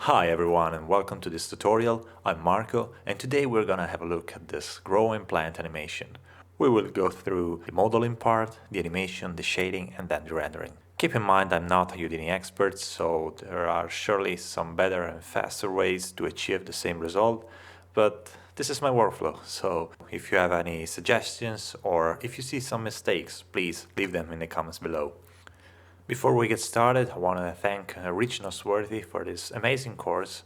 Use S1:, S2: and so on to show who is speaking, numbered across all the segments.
S1: Hi everyone and welcome to this tutorial. I'm Marco and today we're gonna have a look at this growing plant animation. We will go through the modeling part, the animation, the shading and then the rendering. Keep in mind I'm not a Houdini expert, so there are surely some better and faster ways to achieve the same result, but this is my workflow, so if you have any suggestions or if you see some mistakes, please leave them in the comments below. Before we get started, I want to thank Rich Nosworthy for this amazing course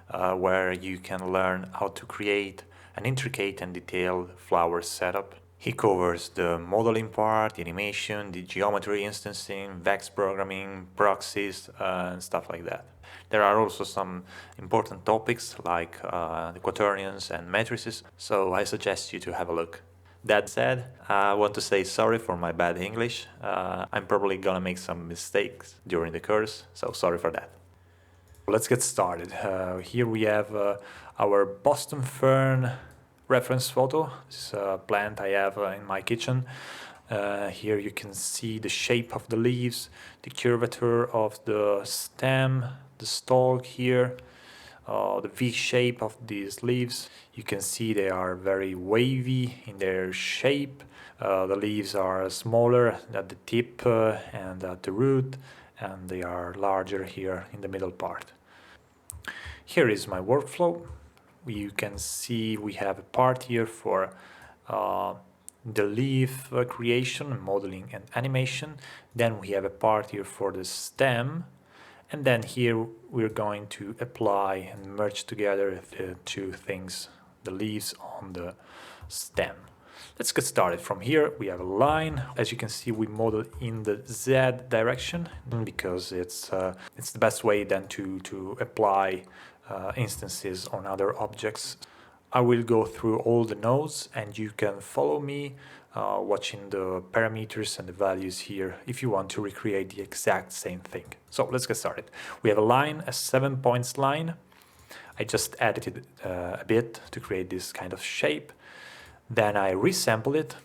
S1: where you can learn how to create an intricate and detailed flower setup. He covers the modeling part, the animation, the geometry instancing, Vex programming, proxies, and stuff like that. There are also some important topics like the quaternions and matrices, so I suggest you to have a look. That said, I want to say sorry for my bad English. I'm probably gonna make some mistakes during the course, so sorry for that. Let's get started. Here we have our Boston Fern reference photo. This is a plant I have in my kitchen. Here you can see the shape of the leaves, the curvature of the stem, the stalk here. The V shape of these leaves. You can see they are very wavy in their shape. The leaves are smaller at the tip and at the root, and they are larger here in the middle part. Here is my workflow. You can see we have a part here for the leaf creation, modeling and animation. Then we have a part here for the stem. And then here we're going to apply and merge together the two things, the leaves on the stem. Let's get started. From here we have a line. As you can see, we model in the Z direction because it's the best way then to apply instances on other objects. I will go through all the nodes and you can follow me watching the parameters and the values here if you want to recreate the exact same thing. So let's get started. We have a line, a 7 points line. I just edited a bit to create this kind of shape. Then I resample it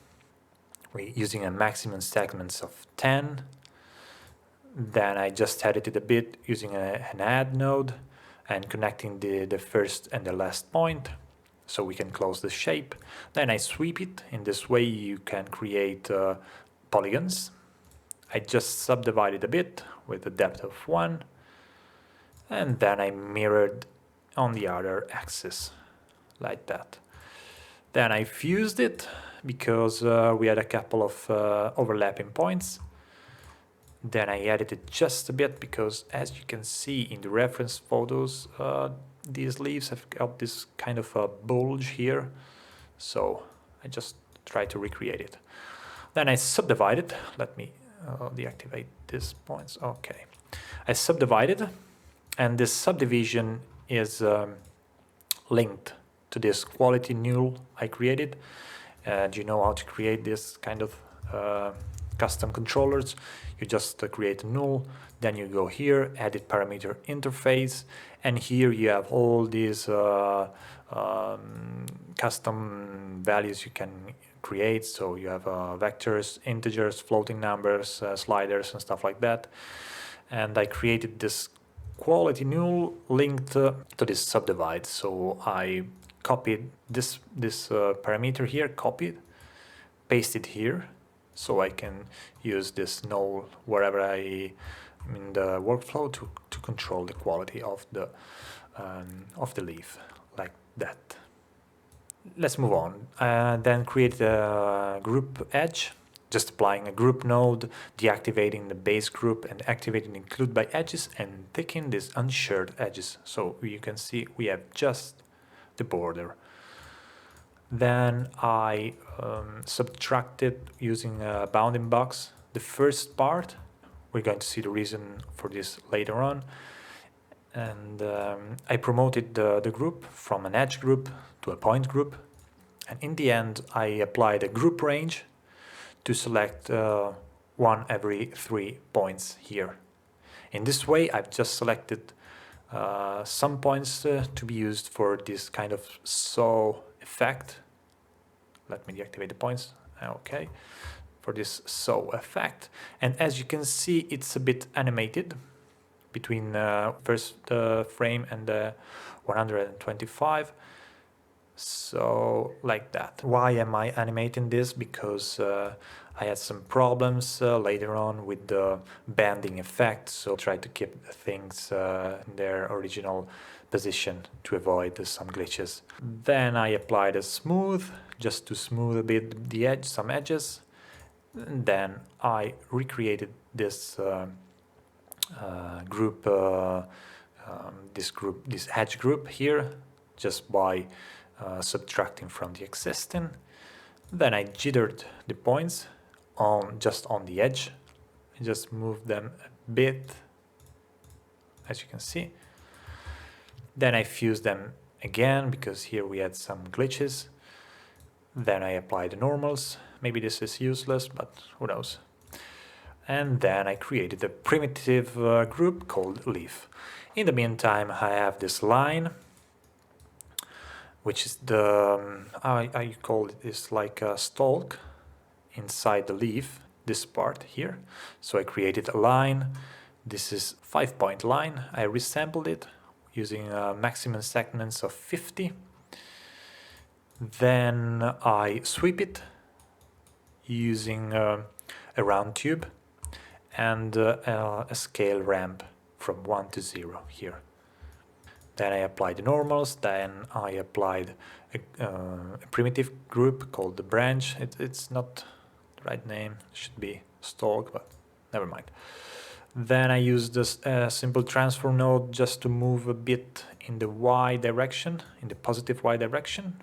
S1: using a maximum segments of 10. Then I just edited a bit using an add node and connecting the first and the last point, so we can close the shape. Then I sweep it. In this way you can create polygons. I just subdivided a bit with a depth of 1, and then I mirrored on the other axis like that. Then I fused it because we had a couple of overlapping points. Then I edited just a bit because, as you can see in the reference photos, these leaves have got this kind of a bulge here, so I just try to recreate it. Then I subdivided. Let me deactivate these points. Okay, I subdivided, and this subdivision is linked to this quality null I created. And you know how to create this kind of custom controllers. You just create a null, then you go here, edit parameter interface, and here you have all these custom values you can create. So you have vectors, integers, floating numbers, sliders and stuff like that. And I created this quality null linked to this subdivide. So I copied this parameter here, copied, pasted here, so I can use this null wherever I am in the workflow to control the quality of the leaf, like that. Let's move on. Then create a group edge, just applying a group node, deactivating the base group and activating include by edges and ticking these unshared edges. So you can see we have just the border. Then I subtracted using a bounding box the first part. We're going to see the reason for this later on. And I promoted the group from an edge group to a point group. And in the end, I applied a group range to select one every 3 points here. In this way, I've just selected some points to be used for this kind of saw effect. Let me deactivate the points. Okay, for this saw effect. And as you can see, it's a bit animated between first frame and 125. So like that. Why am I animating this? Because I had some problems later on with the banding effect, so try to keep things in their original position to avoid some glitches. Then I applied a smooth, just to smooth a bit the edge, some edges. And then I recreated this this edge group here, just by subtracting from the existing. Then I jittered the points just on the edge. I just moved them a bit, as you can see. Then I fused them again because here we had some glitches. Then I applied the normals. Maybe this is useless, but who knows. And then I created a primitive group called leaf. In the meantime, I have this line, which is the, I call it, is like a stalk inside the leaf, this part here. So I created a line. This is 5-point line. I resampled it using maximum segments of 50. Then I sweep it using a round tube and a scale ramp from 1 to 0 here. Then I applied the normals. Then I applied a primitive group called the branch. It's not the right name, it should be stalk, but never mind. Then I used this simple transform node just to move a bit in the y direction, in the positive y direction.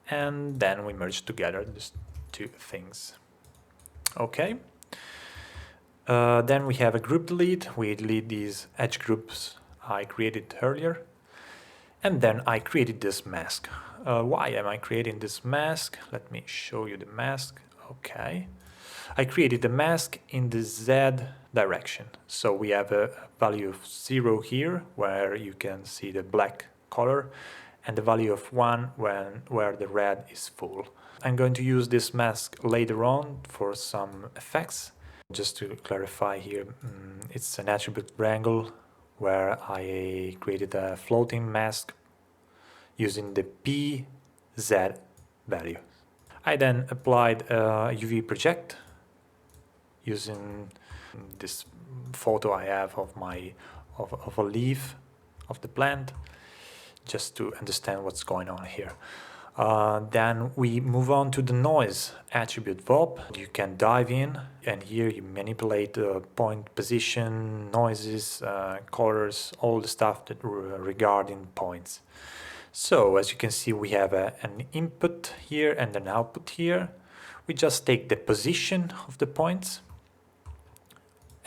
S1: And then we merged together these two things. Okay. Then we have a group delete. We delete these edge groups I created earlier. And then I created this mask. Why am I creating this mask? Let me show you the mask. Okay. I created the mask in the Z direction. So we have a value of 0 here, where you can see the black color, and the value of 1 where the red is full. I'm going to use this mask later on for some effects. Just to clarify here, it's an attribute wrangle where I created a floating mask using the PZ value. I then applied a UV project using this photo I have of a leaf of the plant, just to understand what's going on here. Then we move on to the noise attribute VOP. You can dive in, and here you manipulate the point position, noises, colors, all the stuff that regarding points. So as you can see, we have an input here and an output here. We just take the position of the points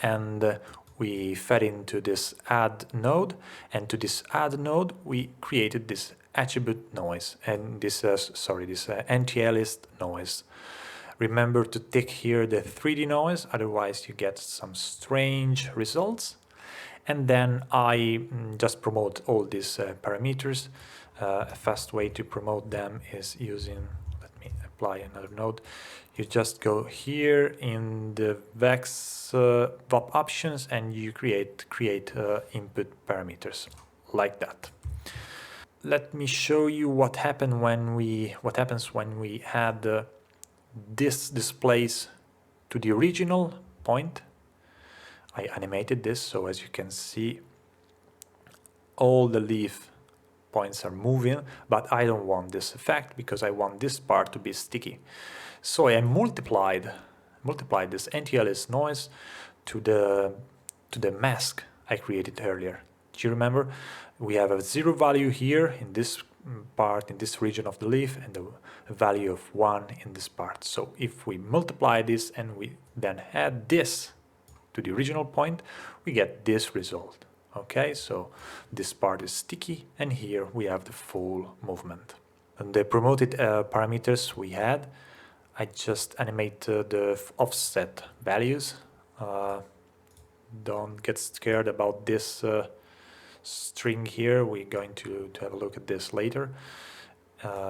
S1: and we fed into this add node, and to this add node we created this attribute noise and this anti-aliased noise. Remember to tick here the 3D noise, otherwise you get some strange results. And then I just promote all these parameters. A fast way to promote them is using, let me apply another node. You just go here in the Vex VOP options and you create input parameters like that. Let me show you what happens when we add this displays to the original point. I animated this, so as you can see, all the leaf points are moving, but I don't want this effect because I want this part to be sticky. So I multiplied this anti-alias noise to the mask I created earlier. Do you remember? We have a 0 value here in this part, in this region of the leaf, and a value of 1 in this part. So if we multiply this and we then add this to the original point, we get this result. Okay, so this part is sticky, and here we have the full movement. And the promoted parameters we had, I just animate the offset values. Don't get scared about this string here. We're going to have a look at this later.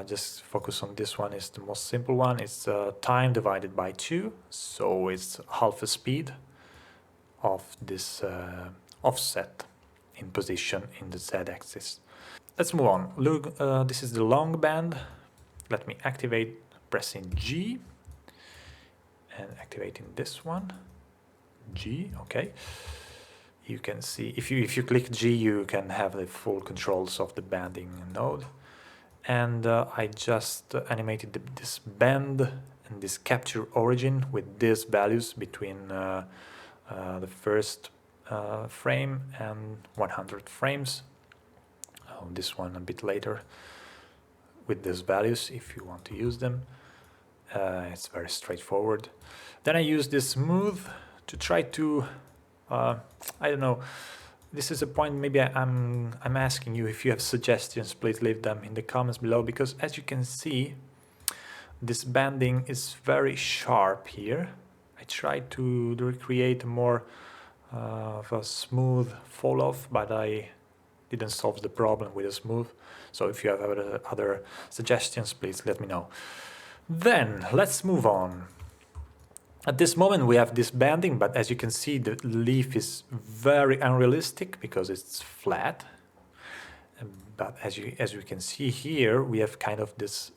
S1: Just focus on this one. Is the most simple one. It's time divided by 2, so it's half the speed of this offset in position in the z-axis. Let's move on. Look, this is the long band. Let me activate pressing G and activating this one. G, okay. You can see if you click G, you can have the full controls of the banding node. And I just animated this bend and this capture origin with these values between the first frame and 100 frames. This one a bit later with these values if you want to use them. It's very straightforward. Then I use this smooth to try to I don't know, this is a point maybe I'm asking you if you have suggestions, please leave them in the comments below, because as you can see this banding is very sharp here. I tried to recreate more of a smooth fall off, but I didn't solve the problem with a smooth. So if you have other suggestions, please let me know. Then let's move on. At this moment we have this banding, but as you can see the leaf is very unrealistic because it's flat. But as you can see here, we have kind of this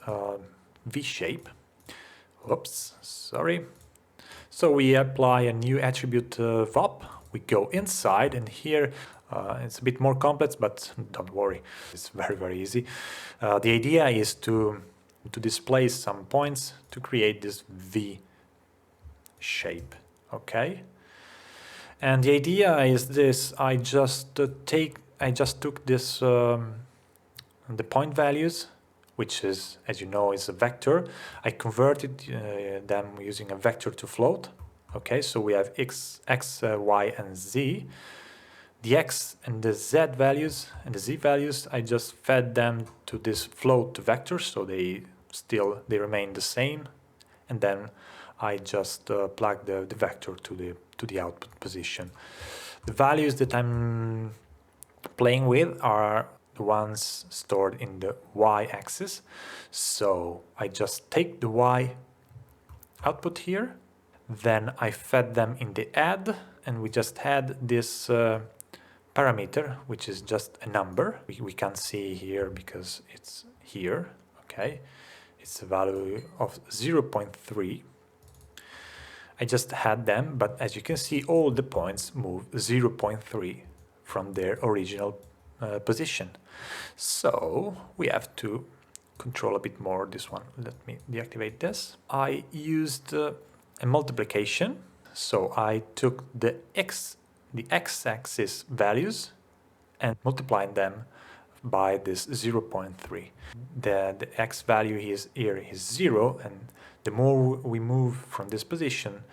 S1: V shape. Oops, sorry. So we apply a new attribute VOP. We go inside, and here it's a bit more complex, but don't worry, it's very easy. The idea is to display some points to create this V shape, okay? And the idea is this: I just took this the point values, which is, as you know, is a vector. I converted them using a vector to float. Okay, so we have x, y, and z. The x and the z values and the z values, I just fed them to this float vector, so they remain the same. And then I just plug the vector to the output position. The values that I'm playing with are the ones stored in the y-axis. So I just take the y output here, then I fed them in the add, and we just had this parameter, which is just a number. We can't see here because it's here, okay? It's a value of 0.3. I just had them, but as you can see, all the points move 0.3 from their original position. So we have to control a bit more this one. Let me deactivate this. I used a multiplication, so I took the x-axis values and multiplied them by this 0.3. The x value here is 0, and the more we move from this position,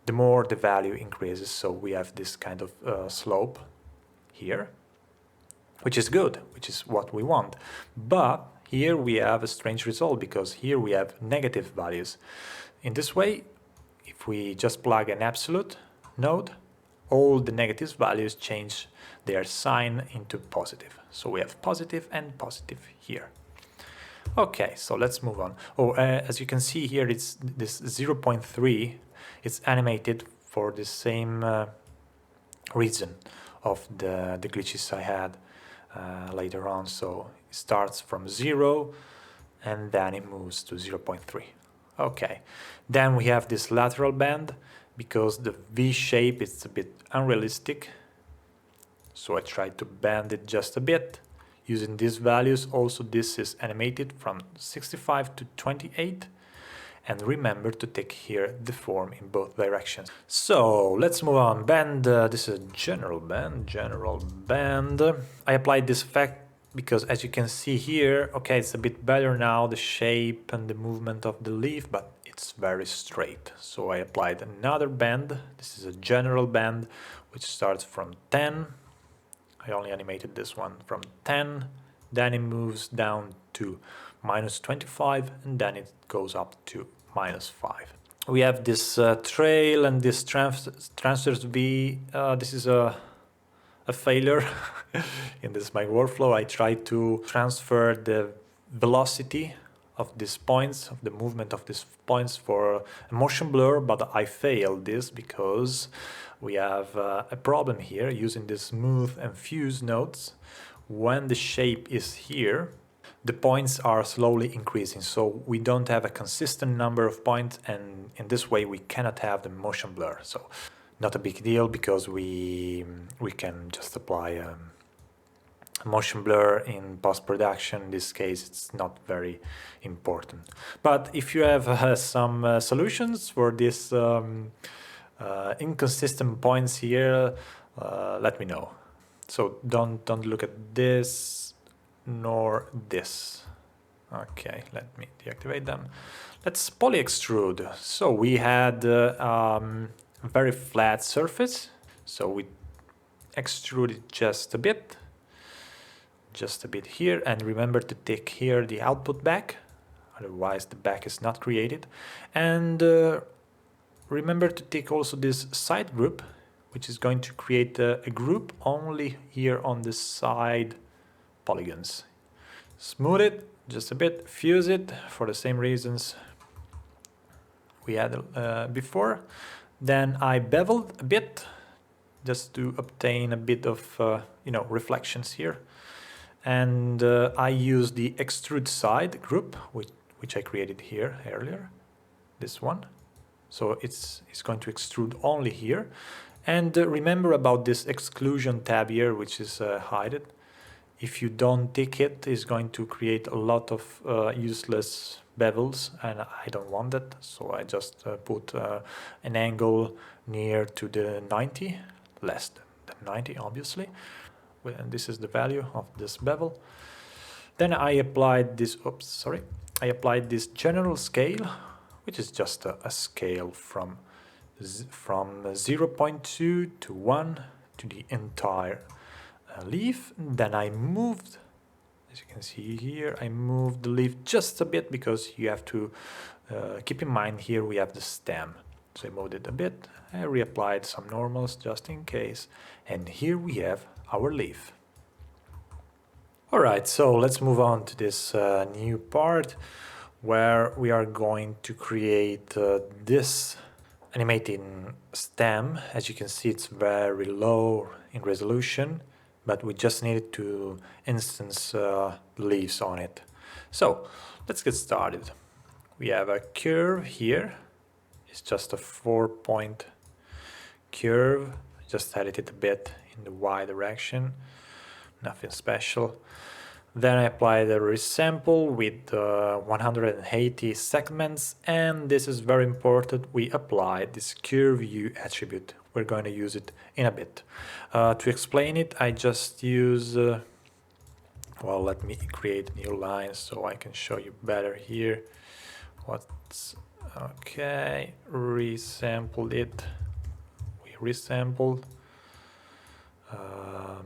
S1: the more the value increases. So we have this kind of slope here, which is good, which is what we want. But here we have a strange result, because here we have negative values. In this way, if we just plug an absolute node, all the negative values change their sign into positive. So we have positive and positive here. Okay, so let's move on. As you can see here, it's this 0.3. It's animated for the same reason of the glitches I had later on. So it starts from 0 and then it moves to 0.3. Okay, then we have this lateral band, because the V shape is a bit unrealistic. So I tried to bend it just a bit using these values. Also, this is animated from 65 to 28. And remember to take here the form in both directions. So let's move on. Bend, this is a general bend. I applied this effect because, as you can see here, okay, it's a bit better now, the shape and the movement of the leaf, but it's very straight. So I applied another bend. This is a general bend, which starts from 10. I only animated this one from 10. Then it moves down to -25, and then it goes up to -5. We have this trail and this transverse V. This is a failure in this my workflow. I tried to transfer the velocity of these points, of the movement of these points for a motion blur, but I failed this because we have a problem here using the smooth and fuse nodes. When the shape is here, the points are slowly increasing, so we don't have a consistent number of points, and in this way we cannot have the motion blur. So not a big deal, because we can just apply a motion blur in post-production. In this case it's not very important. But if you have some solutions for this inconsistent points here, let me know. So don't look at this nor this. Okay, let me deactivate them. Let's poly extrude. So we had a very flat surface, so we extrude it just a bit here, and remember to take here the output back, otherwise the back is not created. And remember to take also this side group, which is going to create a group only here on the side polygons. Smooth it just a bit, fuse it for the same reasons we had before. Then I beveled a bit just to obtain a bit of reflections here. And I use the extrude side group, which I created here earlier, this one. So it's going to extrude only here. And remember about this exclusion tab here, which is hidden. If you don't tick it, it's going to create a lot of useless bevels, and I don't want that. So I just put an angle near to the 90, less than 90 obviously. And this is the value of this bevel. Then I applied this, I applied this general scale, which is just a scale from 0.2 to 1 to the entire leaf. Then I moved, as you can see here, I moved the leaf just a bit, because you have to keep in mind here we have the stem. So I moved it a bit, I reapplied some normals just in case, and here we have our leaf. Alright, so let's move on to this new part where we are going to create this animating stem. As you can see, it's very low in resolution, but we just needed to instance leaves on it. So let's get started. We have a curve here. It's just a 4-point curve. Just edit it a bit in the Y direction, nothing special. Then I apply the resample with 180 segments, and this is very important, we apply this curve view attribute. We're going to use it in a bit. To explain it, I just use, well, let me create a new line so I can show you better here. Okay, resampled it. We resampled.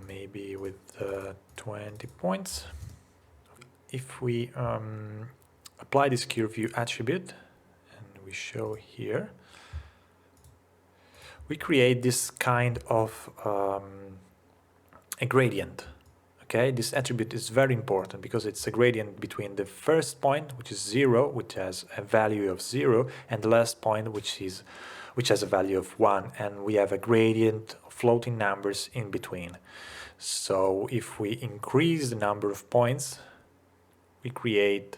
S1: Maybe with 20 points. If we apply this curve view attribute, and we show here, we create this kind of a gradient. Okay, this attribute is very important because it's a gradient between the first point, which is 0, which has a value of 0, and the last point, which has a value of 1, and we have a gradient of floating numbers in between. So if we increase the number of points, we create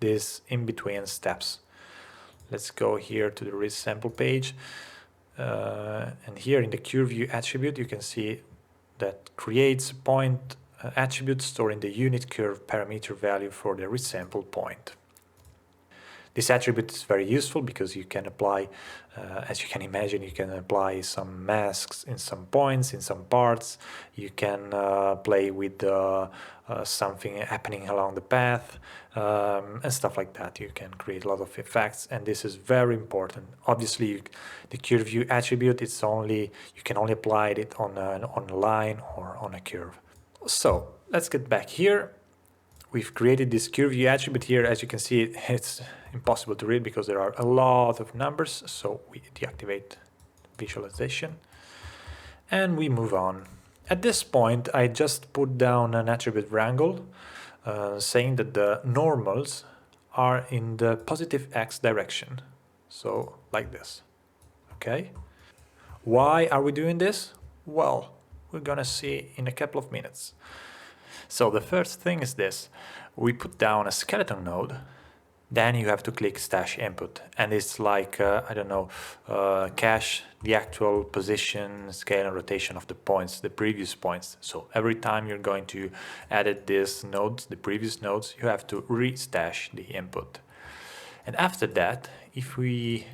S1: this in-between steps. Let's go here to the resample page, and here in the curve view attribute you can see that creates point attribute storing the unit curve parameter value for the resample point. This attribute is very useful because you can apply, as you can imagine, you can apply some masks in some points, in some parts. You can play with something happening along the path and stuff like that. You can create a lot of effects, and this is very important. Obviously, the curve view attribute, you can only apply it on a line or on a curve. So let's get back here. We've created this curve view attribute here. As you can see, it's impossible to read because there are a lot of numbers, so we deactivate visualization and we move on. At this point, I just put down an attribute wrangle saying that the normals are in the positive x direction. So like this. Okay. Why are we doing this? Well, we're gonna see in a couple of minutes. So the first thing is this. We put down a skeleton node. Then you have to click stash input, and it's like, I don't know, cache the actual position, scale and rotation of the points, the previous points. So every time you're going to edit these nodes, the previous nodes, you have to restash the input. And after that, if we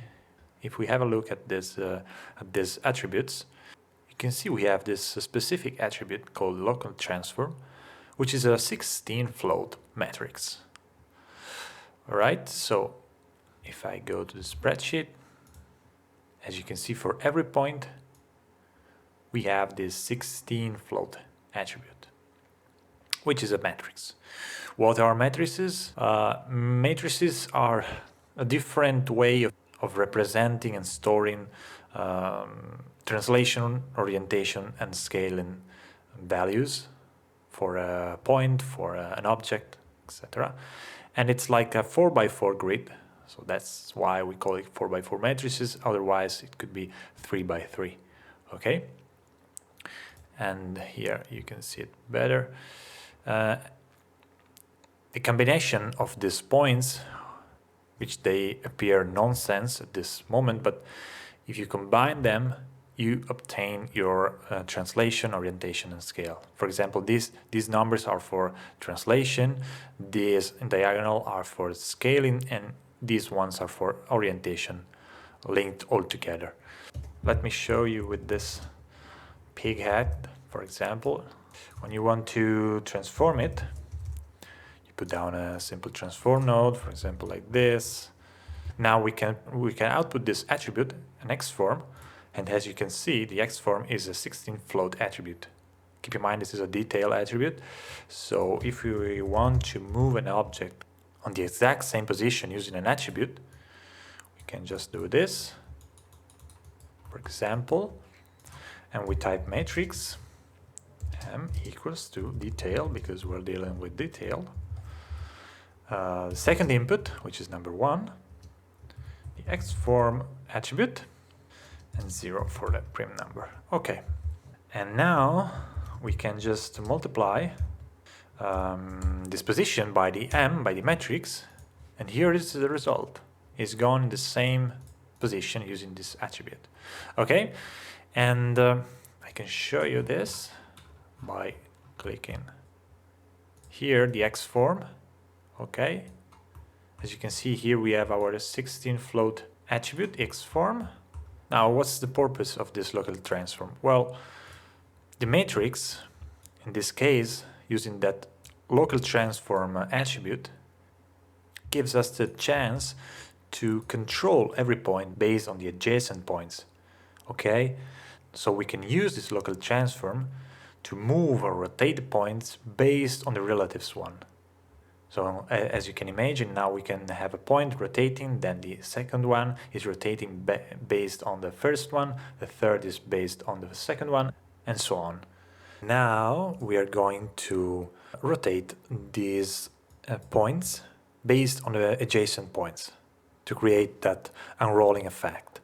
S1: have a look at these attributes, you can see we have this specific attribute called local transform, which is a 16 float matrix. All right, so if I go to the spreadsheet, as you can see, for every point, we have this 16 float attribute, which is a matrix. What are matrices? Matrices are a different way of representing and storing translation, orientation, and scaling values for a point, for an object, etc. And it's like a 4x4 grid, so that's why we call it 4x4 matrices. Otherwise, it could be 3x3. Okay, and here you can see it better. The combination of these points, which they appear nonsense at this moment, but if you combine them, you obtain your translation, orientation, and scale. For example, these numbers are for translation, these in diagonal are for scaling, and these ones are for orientation, linked all together. Let me show you with this pig head, for example. When you want to transform it, you put down a simple transform node, for example, like this. Now we can output this attribute, an X form. And as you can see, the X form is a 16 float attribute. Keep in mind, this is a detail attribute. So if we want to move an object on the exact same position using an attribute, we can just do this, for example, and we type matrix m equals to detail, because we're dealing with detail. The second input, which is number 1, the X form attribute, and 0 for the prim number. Okay, and now we can just multiply this position by the m, by the matrix, and here is the result. It's gone in the same position using this attribute. Okay, and I can show you this by clicking here the X form. Okay, as you can see here, we have our 16 float attribute X form. Now, what's the purpose of this local transform? Well, the matrix, in this case, using that local transform attribute, gives us the chance to control every point based on the adjacent points. Okay, so we can use this local transform to move or rotate the points based on the relatives one. So as you can imagine, now we can have a point rotating, then the second one is rotating based on the first one, the third is based on the second one, and so on. Now we are going to rotate these points based on the adjacent points to create that unrolling effect.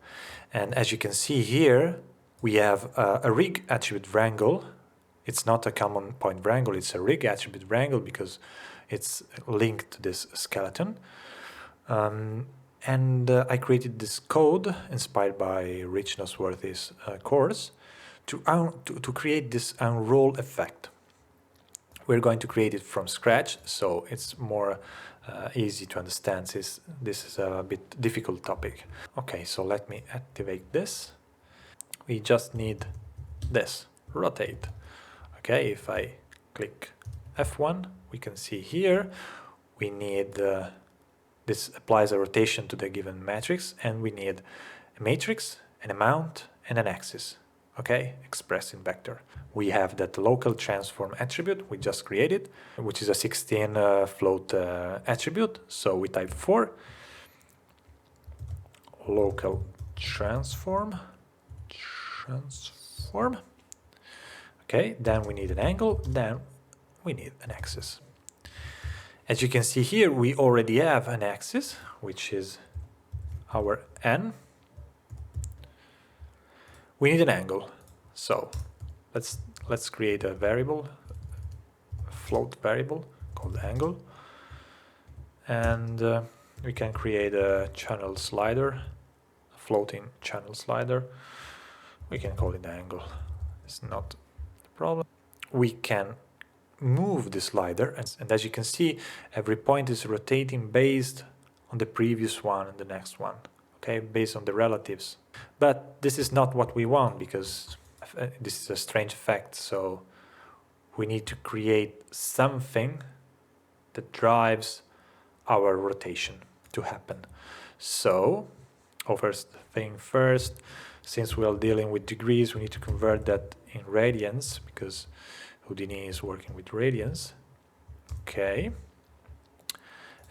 S1: And as you can see here, we have a rig attribute wrangle. It's not a common point wrangle, it's a rig attribute wrangle because it's linked to this skeleton. And I created this code inspired by Rich Nosworthy's course to create this unroll effect. We're going to create it from scratch, so it's more easy to understand since this is a bit difficult topic. Okay, so let me activate this. We just need this, rotate. Okay, if I click F1, we can see here we need this applies a rotation to the given matrix, and we need a matrix, an amount, and an axis. Okay, expressed in vector. We have that local transform attribute we just created, which is a 16 float attribute. So we type for local transform. Okay, then we need an angle, then we need an axis. As you can see here, we already have an axis, which is our n. We need an angle, so let's create a variable, a float variable called angle, and we can create a channel slider, a floating channel slider. We can call it angle. It's not a problem. We can move the slider, and as you can see, every point is rotating based on the previous one and the next one, okay, based on the relatives. But this is not what we want, because this is a strange effect, so we need to create something that drives our rotation to happen. So, first thing first, since we are dealing with degrees, we need to convert that in radians, because Houdini is working with radians. Okay.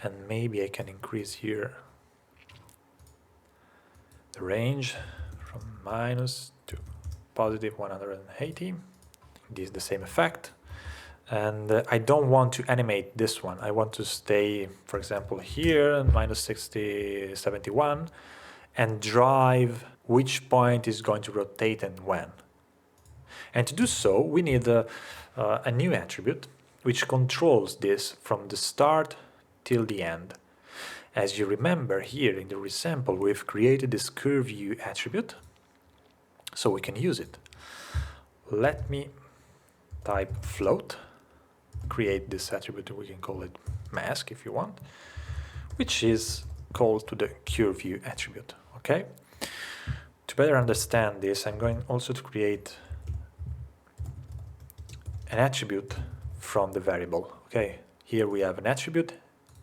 S1: And maybe I can increase here the range from minus to positive 180. This is the same effect. And I don't want to animate this one. I want to stay, for example, here, minus 60, 71, and drive which point is going to rotate and when. And to do so, we need a new attribute which controls this from the start till the end. As you remember, here in the resample, we've created this curve view attribute, so we can use it. Let me type float, create this attribute, we can call it mask if you want, which is called to the curve view attribute. Okay. To better understand this, I'm going also to create an attribute from the variable. Okay, here we have an attribute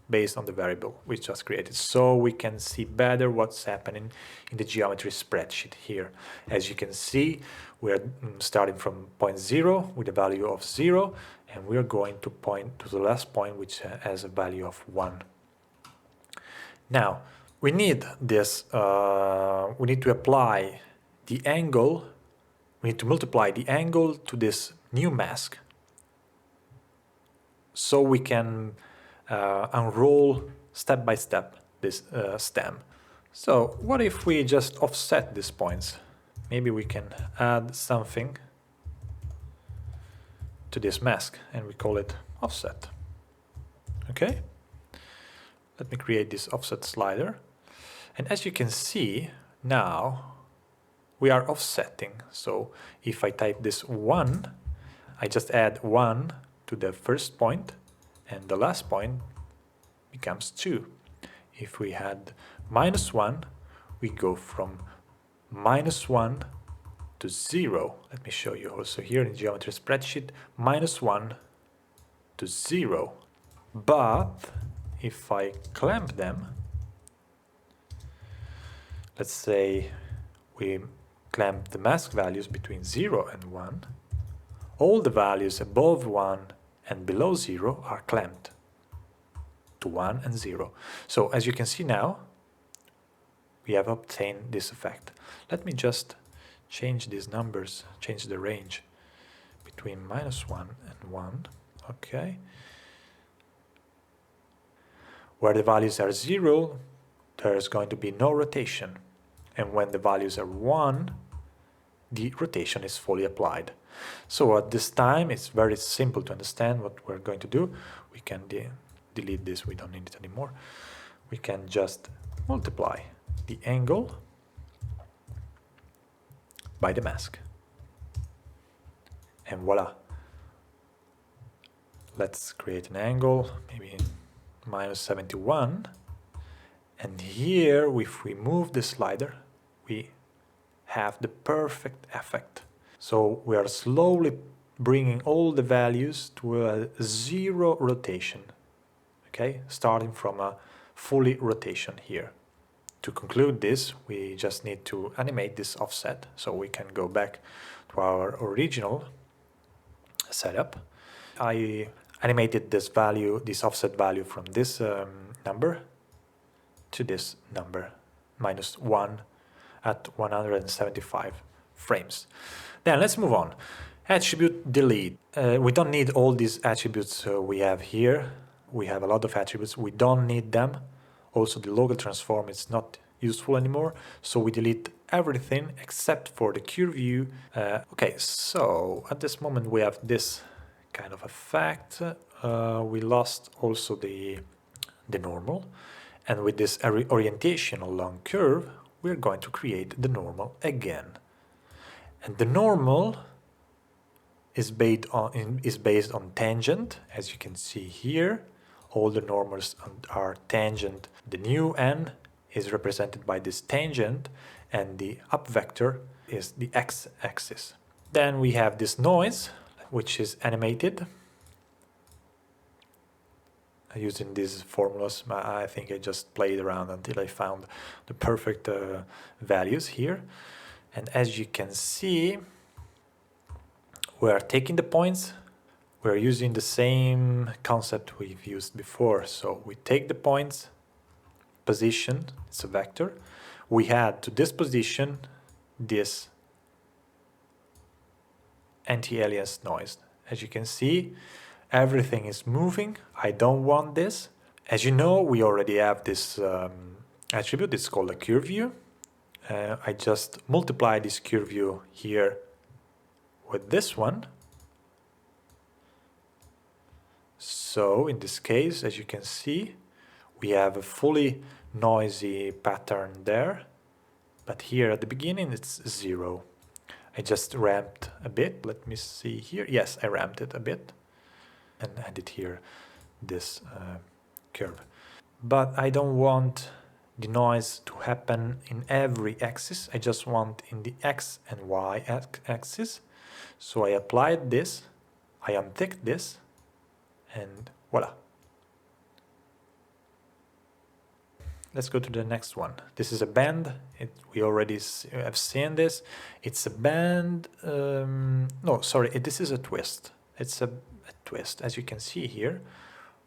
S1: based on the variable we just created, so we can see better what's happening in the geometry spreadsheet here. As you can see, we're starting from point 0 with a value of 0, and we're going to point to the last point, which has a value of 1. Now, we need this, we need to apply the angle, we need to multiply the angle to this new mask, so we can unroll step by step this stem. So what if we just offset these points? Maybe we can add something to this mask and we call it offset. Okay, let me create this offset slider, and as you can see now we are offsetting. So if I type this 1, I just add 1 to the first point, and the last point becomes 2. If we had -1, we go from -1 to 0. Let me show you also here in geometry spreadsheet, -1 to 0. But if I clamp them, let's say we clamp the mask values between 0 and 1, all the values above 1 and below 0 are clamped to 1 and 0. So as you can see now, we have obtained this effect. Let me just change these numbers, change the range between -1 and 1. Okay. Where the values are 0, there's going to be no rotation. And when the values are 1, the rotation is fully applied. So at this time, it's very simple to understand what we're going to do. We can delete this, we don't need it anymore. We can just multiply the angle by the mask. And voila. Let's create an angle, maybe -71. And here, if we move the slider, we have the perfect effect. So we are slowly bringing all the values to a 0 rotation. Okay, starting from a fully rotation here. To conclude this, we just need to animate this offset, so we can go back to our original setup. I animated this value, this offset value, from this number to this number, -1 at 175 frames. Then let's move on. Attribute delete. We don't need all these attributes we have here. We have a lot of attributes, we don't need them. Also the local transform is not useful anymore, so we delete everything except for the curve view. Okay, so at this moment we have this kind of effect. We lost also the normal, and with this orientation along curve we're going to create the normal again. And the normal is based on tangent, as you can see here. All the normals are tangent. The new n is represented by this tangent, and the up vector is the x-axis. Then we have this noise, which is animated. Using these formulas, I think I just played around until I found the perfect values here. And as you can see, we are taking the points. We're using the same concept we've used before. So we take the points, position, it's a vector. We add to this position this anti-alias noise. As you can see, everything is moving. I don't want this. As you know, we already have this attribute. It's called a curve view. I just multiply this curve view here with this one. So in this case, as you can see, we have a fully noisy pattern there, but here at the beginning it's 0. I just ramped a bit. Let me see here. Yes, I ramped it a bit and added here this curve. But I don't want the noise to happen in every axis. I just want in the x and y axis. So I applied this, I unticked this, and voila. Let's go to the next one. This is a bend. We already have seen this. It's a bend. No, sorry, this is a twist. It's a twist, as you can see here,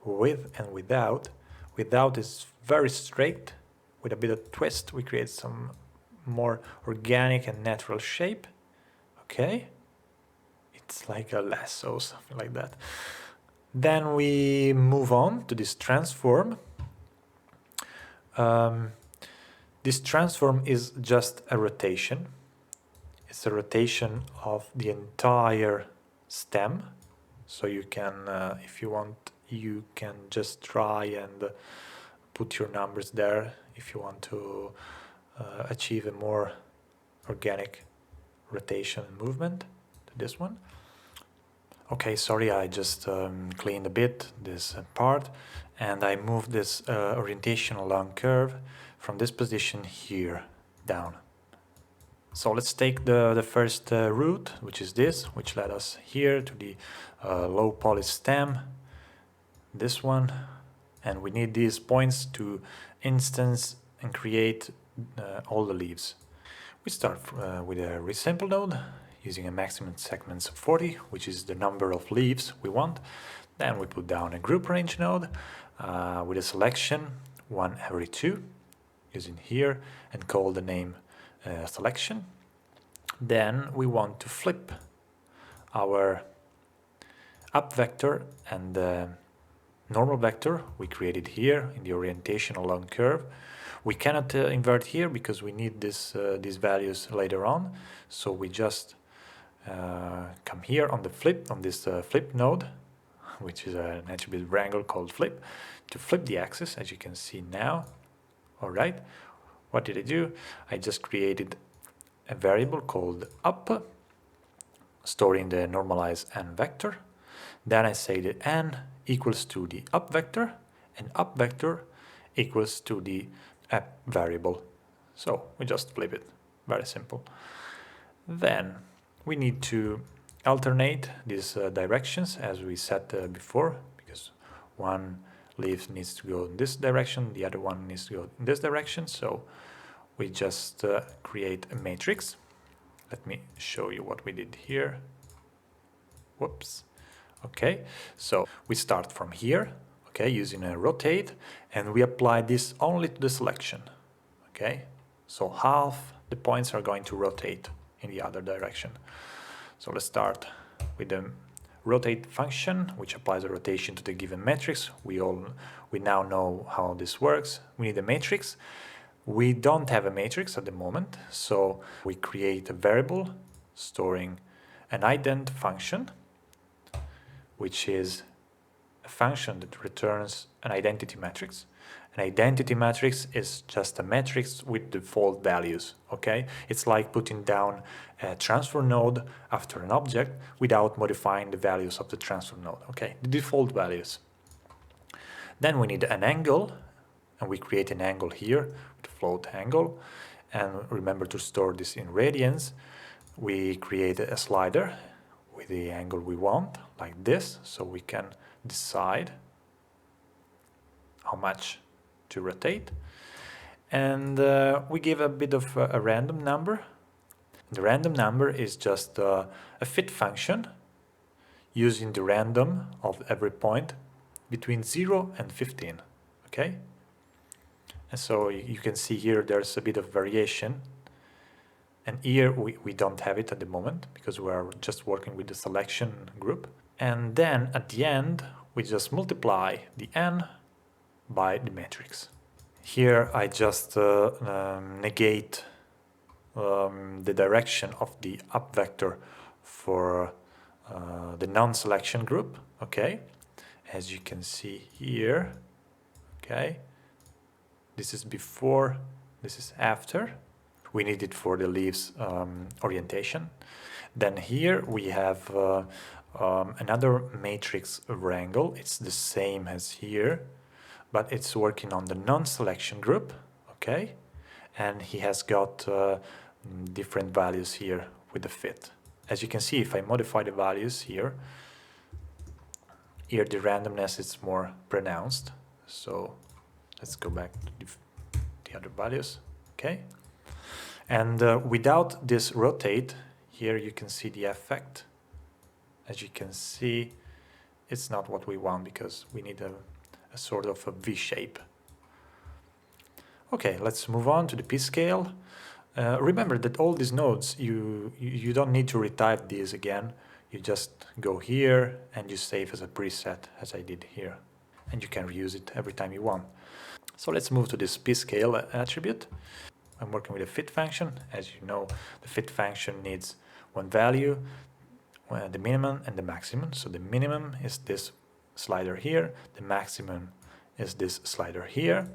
S1: with and without. Without is very straight. With a bit of twist, we create some more organic and natural shape. Okay, it's like a lasso, something like that. Then we move on to this transform. This transform is just a rotation. It's a rotation of the entire stem. So you can, if you want, you can just try and put your numbers there if you want to achieve a more organic rotation and movement to this one. Okay, sorry, I just cleaned a bit this part, and I moved this orientation along curve from this position here down. So let's take the first route, which is this, which led us here to the low poly stem, this one, and we need these points to instance and create all the leaves. We start with a resample node, using a maximum segments of 40, which is the number of leaves we want. Then we put down a group range node with a selection 1 every 2, using here, and call the name selection. Then we want to flip our up vector and the normal vector we created here in the orientation along curve. We cannot invert here because we need these values later on, so we just come here on the flip, on this flip node, which is an attribute wrangle called flip, to flip the axis, as you can see now. All right, what did I do? I just created a variable called up, storing the normalized n vector. Then I say that n equals to the up vector, and up vector equals to the app variable. So we just flip it, very simple. Then we need to alternate these directions as we said before, because one leaf needs to go in this direction, the other one needs to go in this direction. So we just create a matrix. Let me show you what we did here. Whoops. Okay, so we start from here, okay, using a rotate, and we apply this only to the selection. Okay, so half the points are going to rotate in the other direction. So let's start with the rotate function, which applies a rotation to the given matrix. We now know how this works. We need a matrix. We don't have a matrix at the moment, so we create a variable storing an ident function, which is a function that returns an identity matrix. An identity matrix is just a matrix with default values, okay? It's like putting down a transfer node after an object without modifying the values of the transfer node, okay? The default values. Then we need an angle, and we create an angle here with float angle. And remember to store this in radians. We create a slider with the angle we want, like this, so we can decide how much to rotate. And we give a bit of a random number. The random number is just a fit function using the random of every point between 0 and 15, okay? And so you can see here there's a bit of variation. And here we don't have it at the moment because we are just working with the selection group. And then at the end, we just multiply the n by the matrix. Here I just negate the direction of the up vector for the non-selection group, okay? As you can see here, okay? This is before, this is after. We need it for the leaves orientation. Then here we have another matrix wrangle. It's the same as here, but it's working on the non-selection group, okay? And he has got different values here with the fit. As you can see, if I modify the values here the randomness is more pronounced. So let's go back to the other values, okay? And without this rotate, here you can see the effect. As you can see, it's not what we want because we need a sort of a V shape. Okay, let's move on to the p-scale. Remember that all these nodes, you don't need to retype these again. You just go here and you save as a preset, as I did here. And you can reuse it every time you want. So let's move to this p-scale attribute. I'm working with a fit function. As you know, the fit function needs one value, the minimum and the maximum. So the minimum is this slider here, the maximum is this slider here,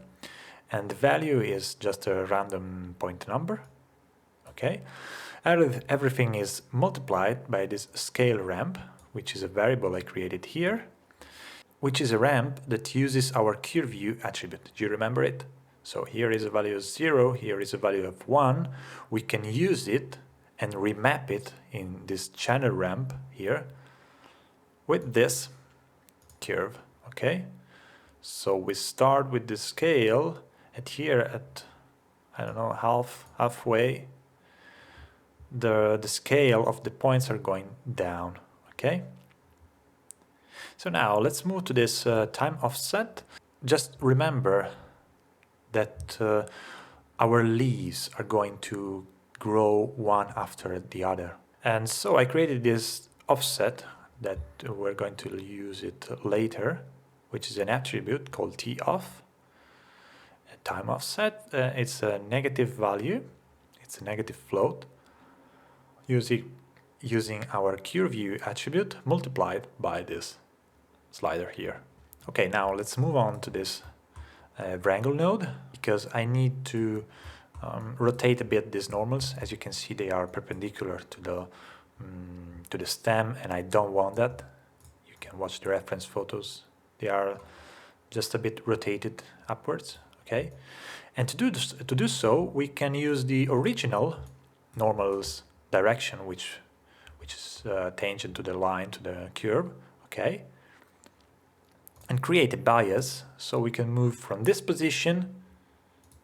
S1: and the value is just a random point number, okay? Everything is multiplied by this scale ramp, which is a variable I created here, which is a ramp that uses our curve view attribute. Do you remember it? So here is a value of 0, here is a value of 1. We can use it and remap it in this channel ramp here with this curve, okay? So we start with the scale at here at, I don't know, halfway. The scale of the points are going down, okay? So now let's move to this time offset. Just remember that our leaves are going to grow one after the other. And so I created this offset that we're going to use it later, which is an attribute called toff. Time offset, it's a negative value, it's a negative float, using our curve view attribute multiplied by this slider here. Okay, now let's move on to this wrangle node, because I need to rotate a bit these normals. As you can see, they are perpendicular to the stem, and I don't want that. You can watch the reference photos. They are just a bit rotated upwards, okay? And to do so, we can use the original normals direction, which is tangent to the line, to the curve, okay? And create a bias so we can move from this position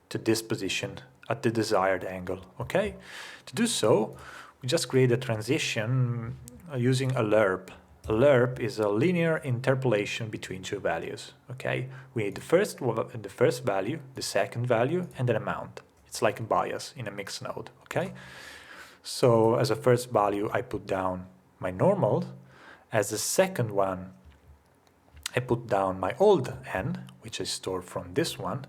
S1: to this position at the desired angle, okay? To do so, we just create a transition using a lerp. A lerp is a linear interpolation between two values, okay? We need the first value, the second value, and an amount. It's like a bias in a mixed node, okay? So as a first value, I put down my normal, As a second one, I put down my old n, which I store from this one.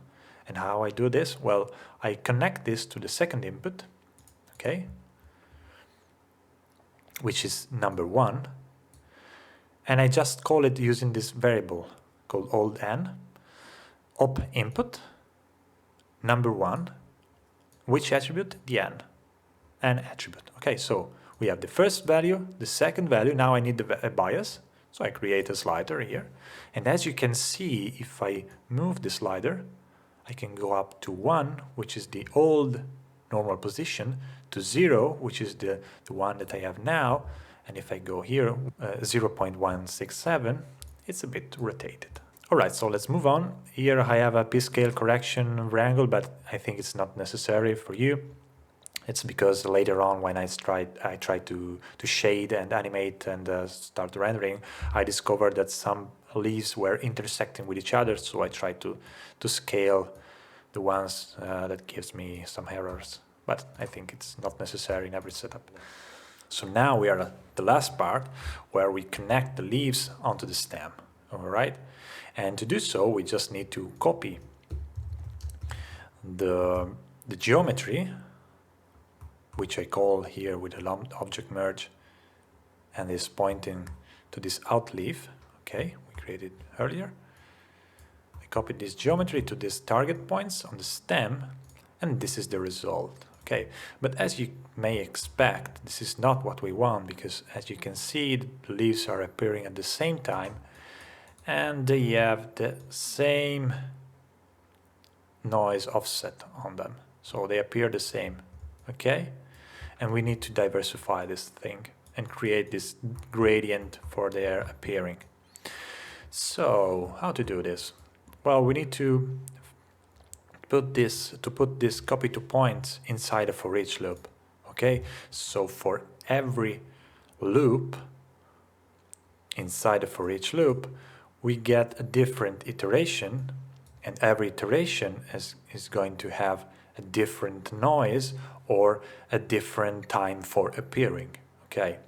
S1: And how I do this? Well, I connect this to the second input, okay, which is number 1. And I just call it using this variable called old n, op input, number 1, which attribute? The n attribute. Okay, so we have the first value, the second value. Now I need a bias, so I create a slider here. And as you can see, if I move the slider, I can go up to 1, which is the old normal position, to 0, which is the one that I have now. And if I go here, 0.167, it's a bit rotated. All right, so let's move on. Here I have a p-scale correction wrangle, but I think it's not necessary for you. It's because later on when I tried to shade and animate and start rendering, I discovered that some leaves were intersecting with each other, so I tried to scale the ones that gives me some errors. But I think it's not necessary in every setup. So now we are at the last part where we connect the leaves onto the stem, all right? And to do so, we just need to copy the geometry, which I call here with a object merge, and is pointing to this out leaf, okay? We created earlier. I copied this geometry to these target points on the stem, and this is the result. Okay, but as you may expect, this is not what we want, because as you can see, the leaves are appearing at the same time and they have the same noise offset on them. So they appear the same, okay? And we need to diversify this thing and create this gradient for their appearing. So how to do this? Well, we need to put this copy to points inside a for each loop. Okay, so for every loop inside a for each loop, we get a different iteration, and every iteration is going to have a different noise or a different time for appearing. Okay,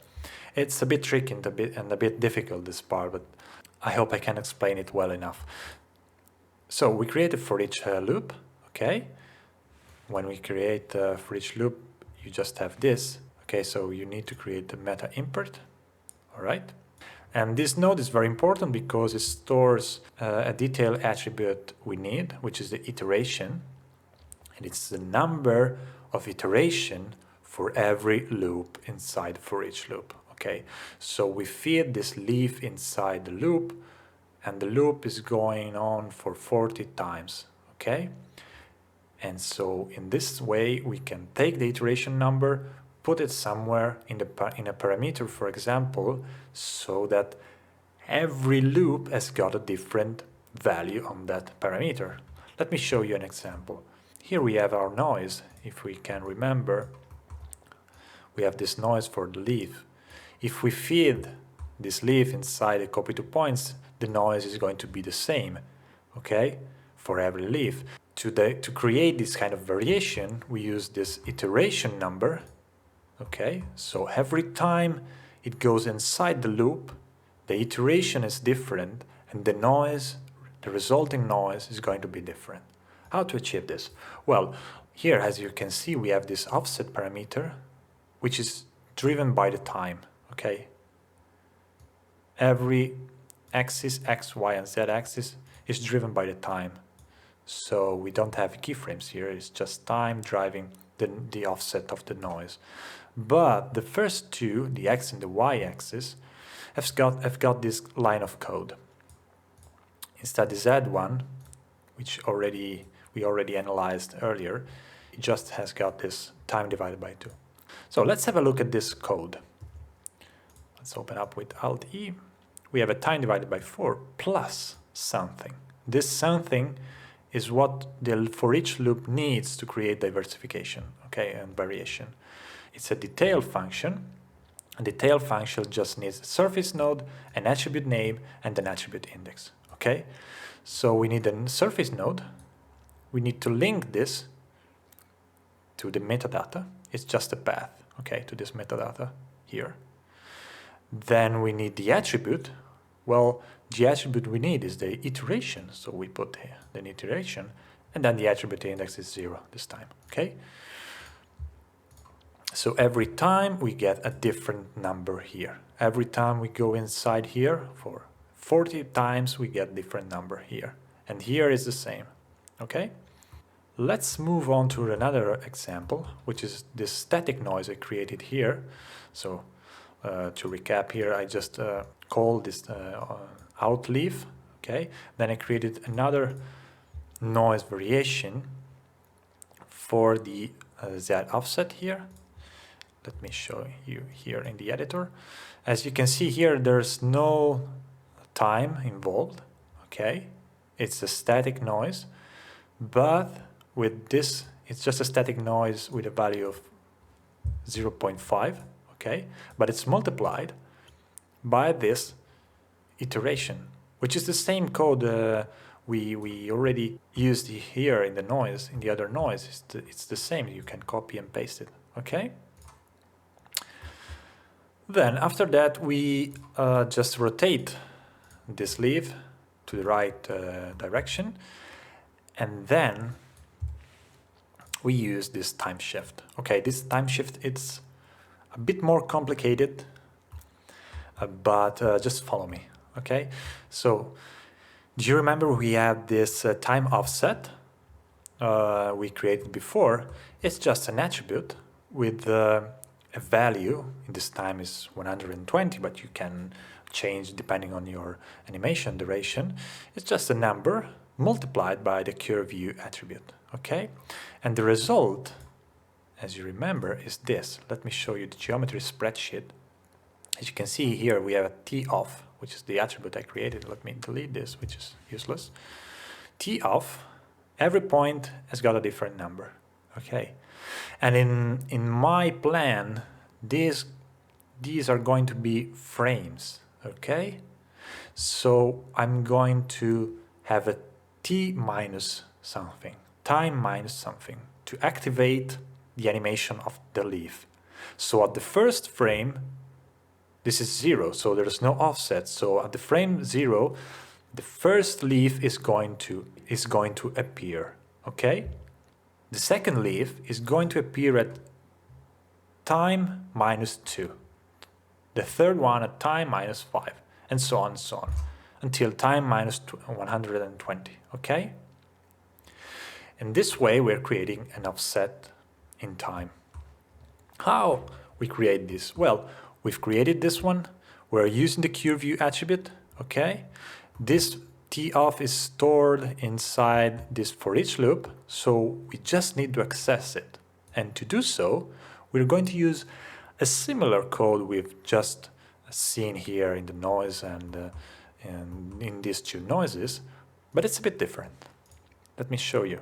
S1: it's a bit tricky and a bit difficult, this part, but I hope I can explain it well enough. So we create a for each loop. Okay, when we create for each loop, you just have this. Okay, so you need to create the meta import. All right, and this node is very important because it stores a detail attribute we need, which is the iteration, and it's the number of iteration for every loop inside for each loop. Okay, so we feed this leaf inside the loop, and the loop is going on for 40 times. Okay. And so in this way, we can take the iteration number, put it somewhere in a parameter, for example, so that every loop has got a different value on that parameter. Let me show you an example. Here we have our noise. If we can remember, we have this noise for the leaf. If we feed this leaf inside a copy to points, the noise is going to be the same, okay, for every leaf. To create this kind of variation, we use this iteration number. Okay, so every time it goes inside the loop, the iteration is different, and the noise, the resulting noise, is going to be different. How to achieve this? Well, here, as you can see, we have this offset parameter, which is driven by the time. Okay, every axis, x, y, and z axis, is driven by the time. So we don't have keyframes here, it's just time driving the offset of the noise. But the first two, the x and the y axis, have got this line of code. Instead, the z one, which we already analyzed earlier, it just has got this time divided by 2. So let's have a look at this code. Let's open up with Alt-E. We have a time divided by 4 plus something. This something is what the for each loop needs to create diversification, okay, and variation. It's a detail function. A detail function just needs a surface node, an attribute name, and an attribute index, okay? So we need a surface node. We need to link this to the metadata. It's just a path, okay, to this metadata here. Then we need the attribute. Well, the attribute we need is the iteration, so we put here the iteration, and then the attribute index is 0 this time, okay? So every time we get a different number here. Every time we go inside here, for 40 times we get different number here. And here is the same, okay? Let's move on to another example, which is this static noise I created here. So to recap here, I just called this out leaf, okay? Then I created another noise variation for the Z offset here. Let me show you here in the editor. As you can see here, there's no time involved, okay? It's a static noise, but with this, it's just a static noise with a value of 0.5, okay? But it's multiplied by this iteration, which is the same code we already used here in the noise, in the other noise. It's the same, you can copy and paste it, okay? Then after that, we just rotate this leaf to the right direction, and then we use this time shift. Okay, this time shift, it's a bit more complicated, but just follow me, okay? So, do you remember we had this time offset we created before? It's just an attribute with a value. In this time is 120, but you can change depending on your animation duration. It's just a number multiplied by the curve view attribute, okay? And the result, as you remember, is this. Let me show you the geometry spreadsheet. As you can see here, we have a T off, which is the attribute I created. Let me delete this, which is useless. T off, every point has got a different number, okay? And in my plan, these are going to be frames, okay? So I'm going to have a T minus something, time minus something, to activate the animation of the leaf. So at the first frame, this is 0, so there's no offset. So at the frame 0, the first leaf is going to appear, okay? The second leaf is going to appear at time minus 2. The third one at time minus 5, and so on, until time minus 120, okay? In this way, we're creating an offset in time. How we create this? Well, we've created this one. We're using the curve view attribute, okay? This T off is stored inside this for each loop, so we just need to access it. And to do so, we're going to use a similar code we've just seen here in the noise and in these two noises, but it's a bit different. Let me show you.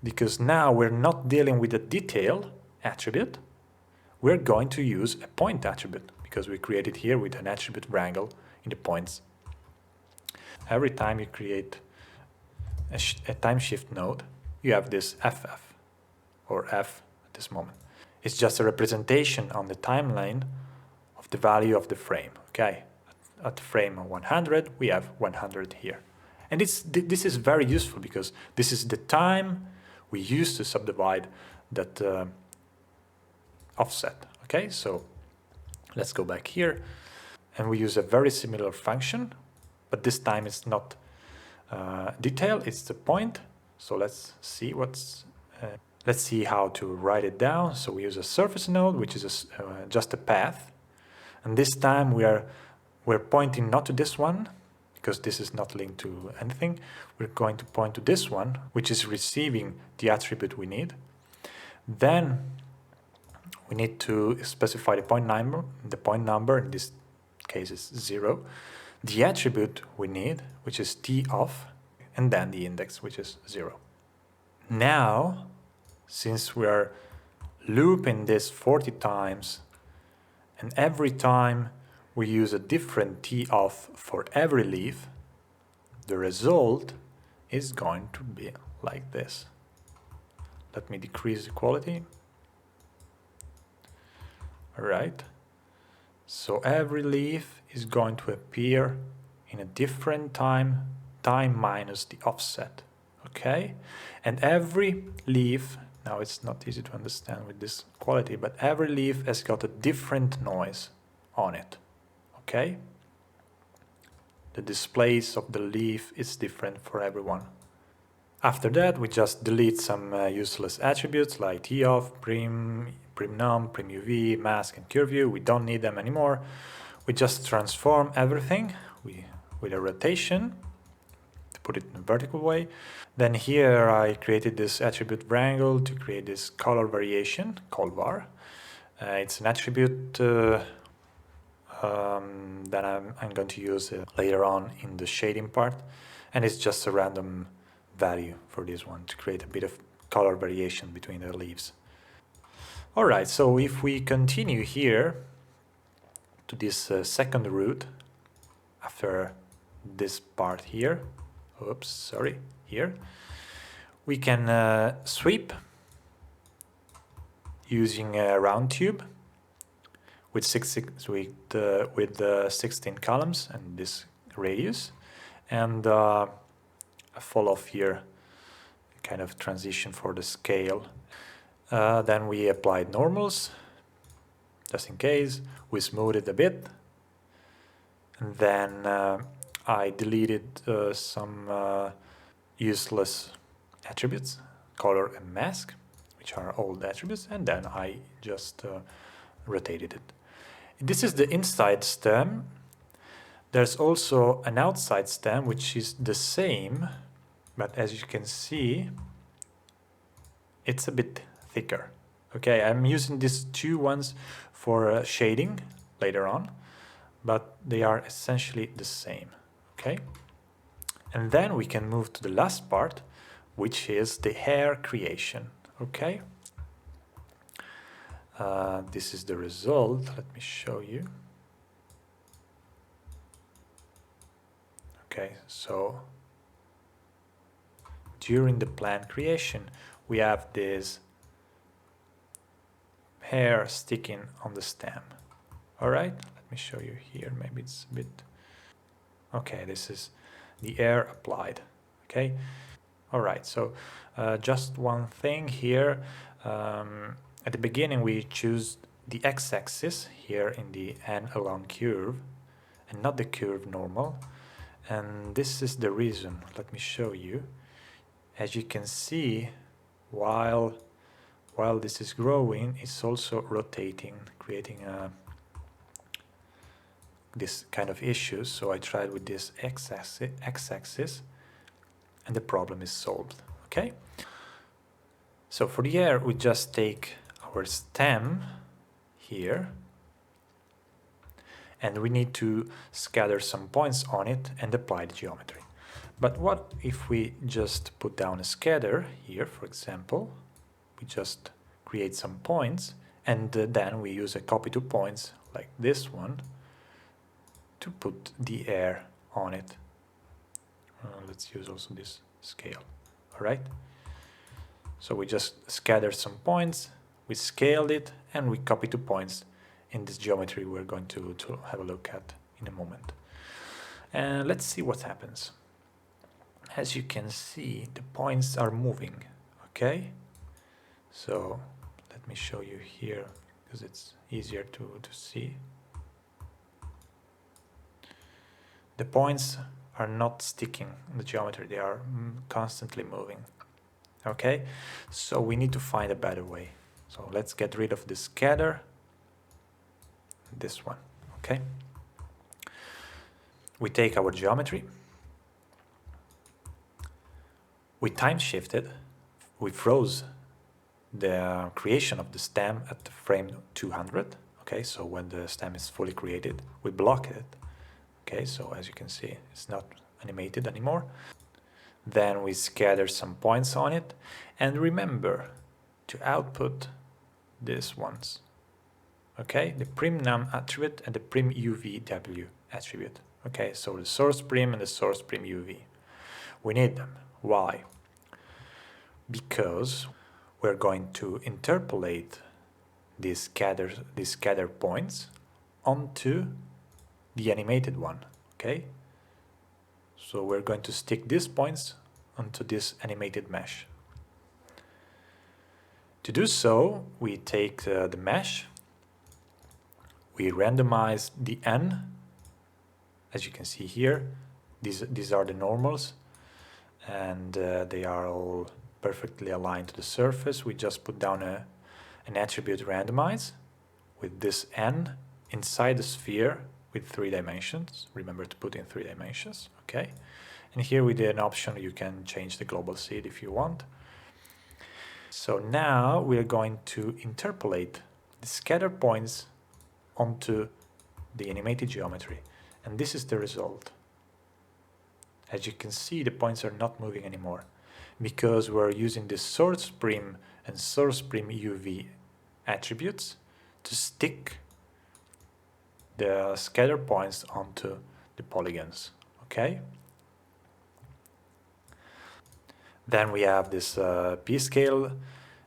S1: Because now we're not dealing with a detail attribute, we're going to use a point attribute, because we created here with an attribute wrangle in the points. Every time you create a time shift node, you have this FF, or F at this moment. It's just a representation on the timeline of the value of the frame, okay? At frame 100, we have 100 here. And this is very useful, because this is the time we use to subdivide that offset, okay? So let's go back here, and we use a very similar function, but this time it's not detail, it's the point. So let's see let's see how to write it down. So we use a surface node, which is just a path, and this time we're pointing not to this one, because this is not linked to anything. We're going to point to this one, which is receiving the attribute we need. Then we need to specify the point number. The point number in this case is 0. The attribute we need, which is T off, and then the index, which is 0. Now, since we are looping this 40 times, and every time we use a different T off for every leaf, the result is going to be like this. Let me decrease the quality. All right. So every leaf is going to appear in a different time minus the offset. Okay, and every leaf, now it's not easy to understand with this quality, but every leaf has got a different noise on it. Okay, the displays of the leaf is different for everyone. After that, we just delete some useless attributes like toff, prim, num, prim uv, mask, and curve view. We don't need them anymore. We just transform everything with a rotation to put it in a vertical way. Then here I created this attribute wrangle to create this color variation called var. It's an attribute that I'm going to use later on in the shading part, and it's just a random value for this one to create a bit of color variation between the leaves. Alright, so if we continue here to this second root after this part here, oops, sorry, here, we can sweep using a round tube with 16 columns and this radius, and a fall off here, kind of transition for the scale. Then we applied normals, just in case. We smoothed it a bit, and then I deleted some useless attributes, color and mask, which are old attributes, and then I just rotated it. This is the inside stem. There's also an outside stem which is the same, but as you can see it's a bit thicker. Okay, I'm using these two ones for shading later on, but they are essentially the same. Okay, and then we can move to the last part, which is the hair creation. Okay, this is the result. Let me show you. Okay, so during the plant creation we have this hair sticking on the stem. All right, let me show you here. Maybe it's a bit... Okay, this is the hair applied. Okay, all right, so just one thing here. At the beginning we choose the x-axis here in the n along curve and not the curve normal, and this is the reason. Let me show you. As you can see, while this is growing, it's also rotating, creating this kind of issues. So I tried with this x-axis, and the problem is solved. Okay, so for the hair we just take our stem here, and we need to scatter some points on it and apply the geometry. But what if we just put down a scatter here, for example? We just create some points, and then we use a copy to points like this one to put the hair on it. Let's use also this scale. All right, so we just scattered some points, we scaled it, and we copy to points in this geometry we're going to have a look at in a moment. And let's see what happens. As you can see, the points are moving. Okay, so let me show you here because it's easier to see. The points are not sticking in the geometry, they are constantly moving. Okay, so we need to find a better way. So let's get rid of the scatter, this one. Okay, we take our geometry, we time shifted, we froze the creation of the stem at the frame 200. Okay, so when the stem is fully created, we block it. Okay, so as you can see, it's not animated anymore. Then we scatter some points on it, and remember to output these ones. Okay, the prim num attribute and the prim uvw attribute. Okay, so the source prim and the source prim uv. We need them. Why? Because we're going to interpolate these scatter points onto the animated one, okay? So we're going to stick these points onto this animated mesh. To do so, we take the mesh, we randomize the n, as you can see here. These are the normals, and they are all perfectly aligned to the surface. We just put down an attribute randomize with this n inside the sphere with 3 dimensions. Remember to put in 3 dimensions, okay? And here with an option you can change the global seed if you want. So now we are going to interpolate the scatter points onto the animated geometry, and this is the result. As you can see, the points are not moving anymore because we're using the source prim and source prim UV attributes to stick the scatter points onto the polygons, okay? Then we have this p-scale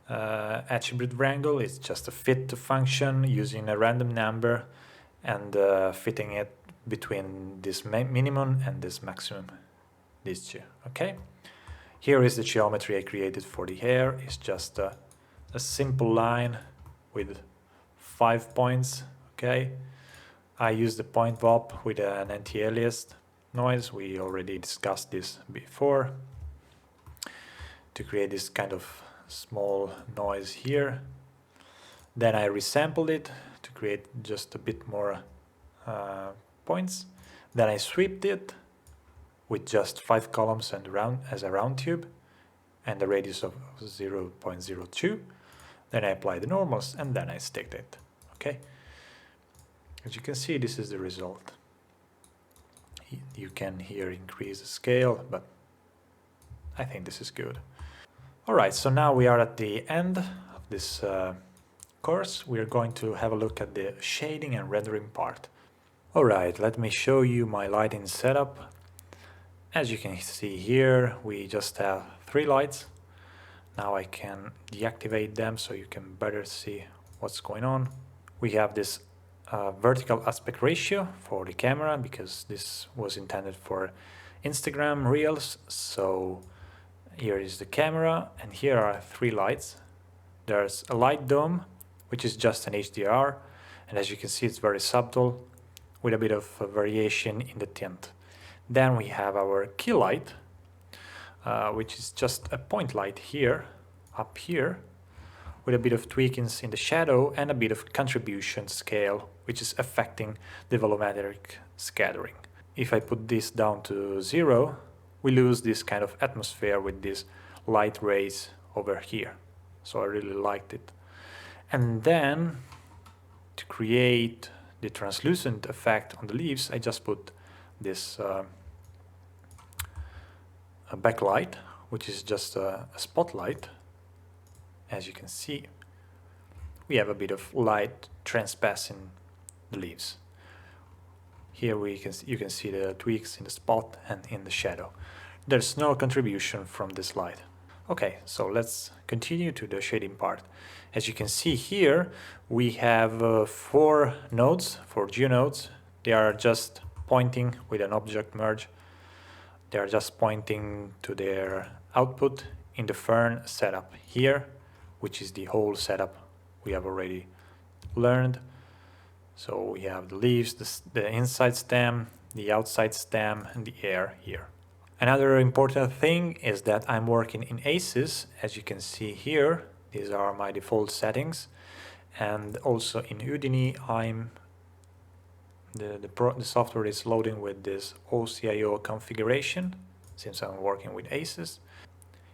S1: attribute wrangle. It's just a fit to function using a random number and fitting it between this minimum and this maximum, these two, okay? Here is the geometry I created for the hair. It's just a simple line with 5 points, okay? I use the point VOP with an anti-aliased noise. We already discussed this before, to create this kind of small noise here. Then I resampled it to create just a bit more points. Then I swept it with just 5 columns and as a round tube and a radius of 0.02. Then I apply the normals and then I sticked it, okay? As you can see, this is the result. You can here increase the scale, but I think this is good. Alright, so now we are at the end of this course. We are going to have a look at the shading and rendering part. Alright, let me show you my lighting setup. As you can see here, we just have 3 lights. Now I can deactivate them so you can better see what's going on. We have this vertical aspect ratio for the camera because this was intended for Instagram Reels. So here is the camera and here are 3 lights. There's a light dome, which is just an HDR, and as you can see it's very subtle with a bit of variation in the tint. Then we have our key light, which is just a point light here, up here, with a bit of tweakings in the shadow and a bit of contribution scale, which is affecting the volumetric scattering. If I put this down to 0, we lose this kind of atmosphere with these light rays over here. So I really liked it. And then to create the translucent effect on the leaves, I just put this a backlight, which is just a spotlight. As you can see, we have a bit of light transpassing the leaves. Here you can see the tweaks in the spot and in the shadow. There's no contribution from this light. Okay, so let's continue to the shading part. As you can see here, we have 4 nodes, 4 geonodes. They are just pointing with an object merge. They are just pointing to their output in the Fern setup here, which is the whole setup we have already learned. So we have the leaves, the inside stem, the outside stem, and the air here. Another important thing is that I'm working in ACES. As you can see here, these are my default settings. And also in Houdini, the software is loading with this OCIO configuration, since I'm working with ACES.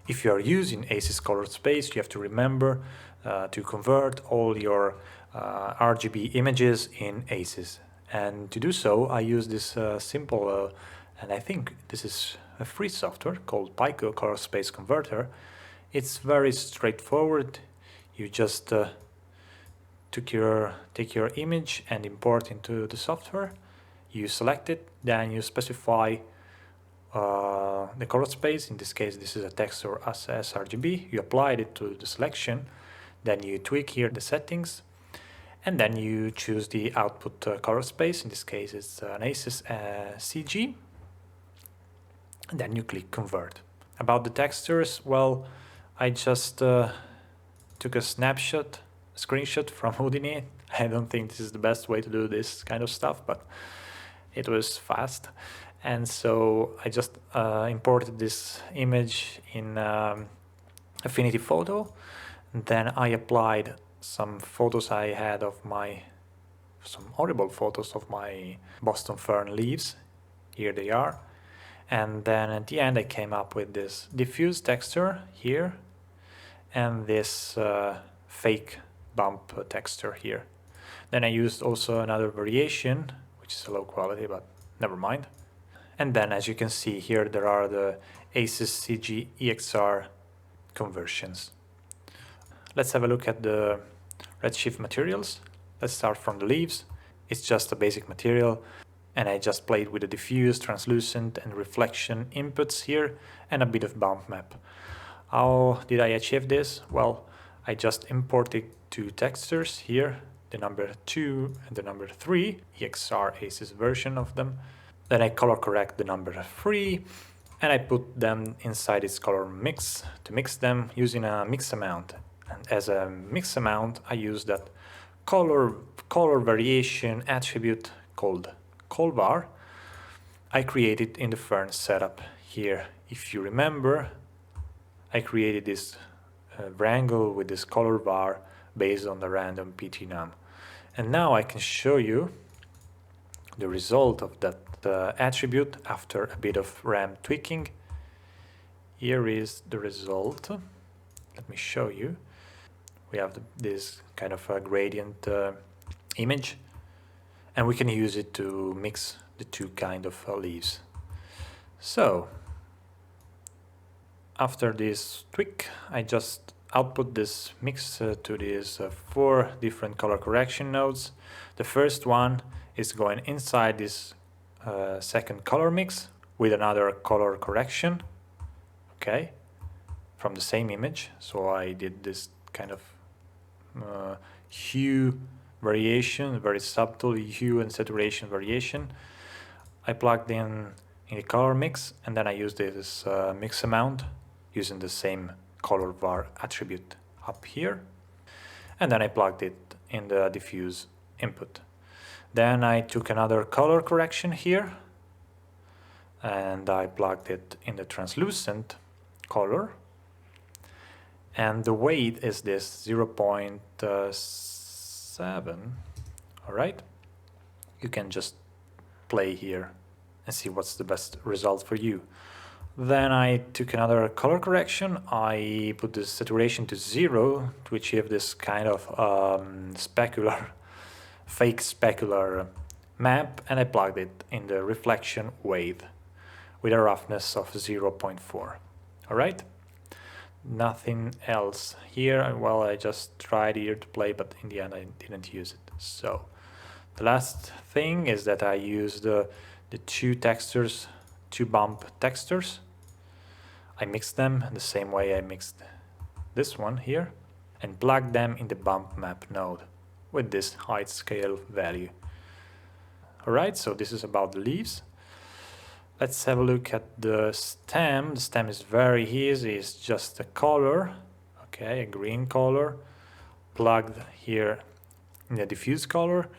S1: If you are using ACES colored space, you have to remember to convert all your RGB images in ACES. And to do so, I use this simple, and I think this is a free software called Pico Color Space Converter. It's very straightforward. You just take your image and import into the software. You select it, then you specify the color space. In this case, this is a text or sRGB. You applied it to the selection, then you tweak here the settings, And then you choose the output color space. In this case, it's an ACES CG. And then you click Convert. About the textures, well, I just took a screenshot from Houdini. I don't think this is the best way to do this kind of stuff, but it was fast. And so I just imported this image in Affinity Photo. And then I applied some photos I had of some horrible photos of my Boston Fern leaves. Here they are. And then at the end I came up with this diffuse texture here and this fake bump texture here. Then I used also another variation, which is a low quality, but never mind. And then as you can see here, there are the ACES CG EXR conversions. Let's have a look at the Redshift materials. Let's start from the leaves. It's just a basic material, and I just played with the diffuse, translucent and reflection inputs here and a bit of bump map. How did I achieve this? Well, I just imported two textures here, the number 2 and the number 3, EXR ACES version of them. Then I color correct the number 3 and I put them inside its color mix to mix them using a mix amount. And as a mix amount, I use that color variation attribute called colvar. I created in the Fern setup here. If you remember, I created this wrangle with this color var based on the random ptnum. And now I can show you the result of that attribute after a bit of RAM tweaking. Here is the result. Let me show you. We have this kind of a gradient image, and we can use it to mix the two kind of leaves. So after this tweak, I just output this mix to these 4 different color correction nodes. The first one is going inside this second color mix with another color correction, okay, from the same image. So I did this kind of hue variation, very subtle hue and saturation variation. I plugged in the color mix, and then I used this mix amount using the same color var attribute up here, and then I plugged it in the diffuse input. Then I took another color correction here and I plugged it in the translucent color, and the weight is this 0.7. all right, you can just play here and see what's the best result for you. Then I took another color correction. I put the saturation to 0 to achieve this kind of fake specular map, and I plugged it in the reflection wave with a roughness of 0.4. all right, nothing else here. Well, I just tried here to play, but in the end I didn't use it. So the last thing is that I used the two textures, two bump textures. I mixed them the same way I mixed this one here and plugged them in the bump map node with this height scale value. Alright, so this is about the leaves. Let's have a look at the stem. The stem is very easy, it's just a color, okay, a green color, plugged here in the diffuse color,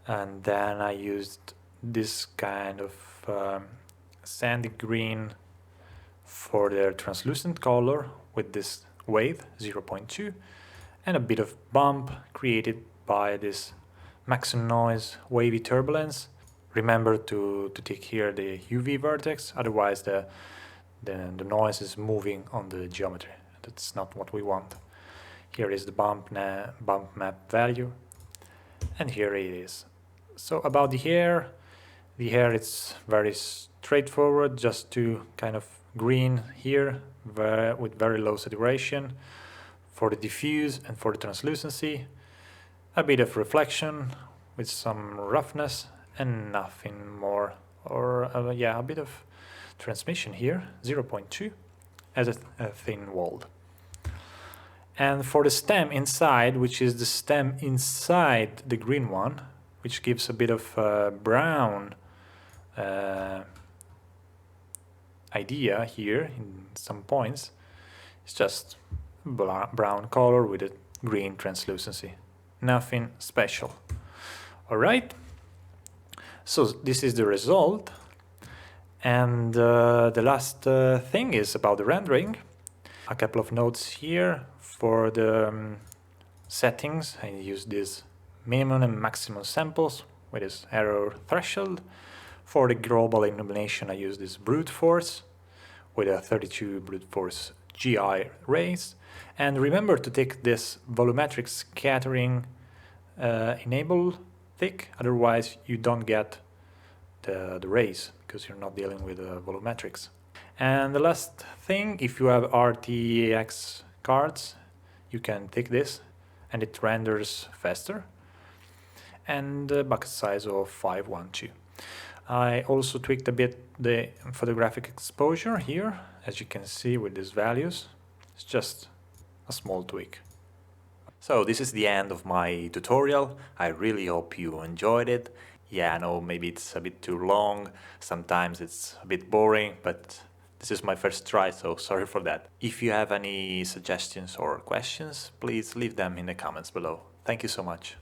S1: and then I used this kind of sandy green for the translucent color with this wave 0.2 and a bit of bump created by this maximum noise wavy turbulence. Remember to take here the UV vertex, otherwise the noise is moving on the geometry. That's not what we want. Here is the bump map value, and here it is. So about the hair it's very straightforward, just two kind of green here with very low saturation for the diffuse and for the translucency, a bit of reflection with some roughness and nothing more, or a bit of transmission here, 0.2 as a thin wall. And for the stem inside, which is the stem inside the green one, which gives a bit of brown idea here in some points, it's just brown color with a green translucency. Nothing special. All right. So this is the result. And the last thing is about the rendering. A couple of notes here for the settings. I use this minimum and maximum samples with this error threshold. For the global illumination, I use this brute force with a 32 brute force GI rays. And remember to take this volumetric scattering enable thick, otherwise you don't get the rays because you're not dealing with volumetrics. And the last thing, if you have RTX cards, you can take this and it renders faster. And bucket size of 512. I also tweaked a bit the photographic exposure here, as you can see with these values. It's just a small tweak. So this is the end of my tutorial. I really hope you enjoyed it. Yeah, I know maybe it's a bit too long, sometimes it's a bit boring, but this is my first try, so sorry for that. If you have any suggestions or questions, please leave them in the comments below. Thank you so much.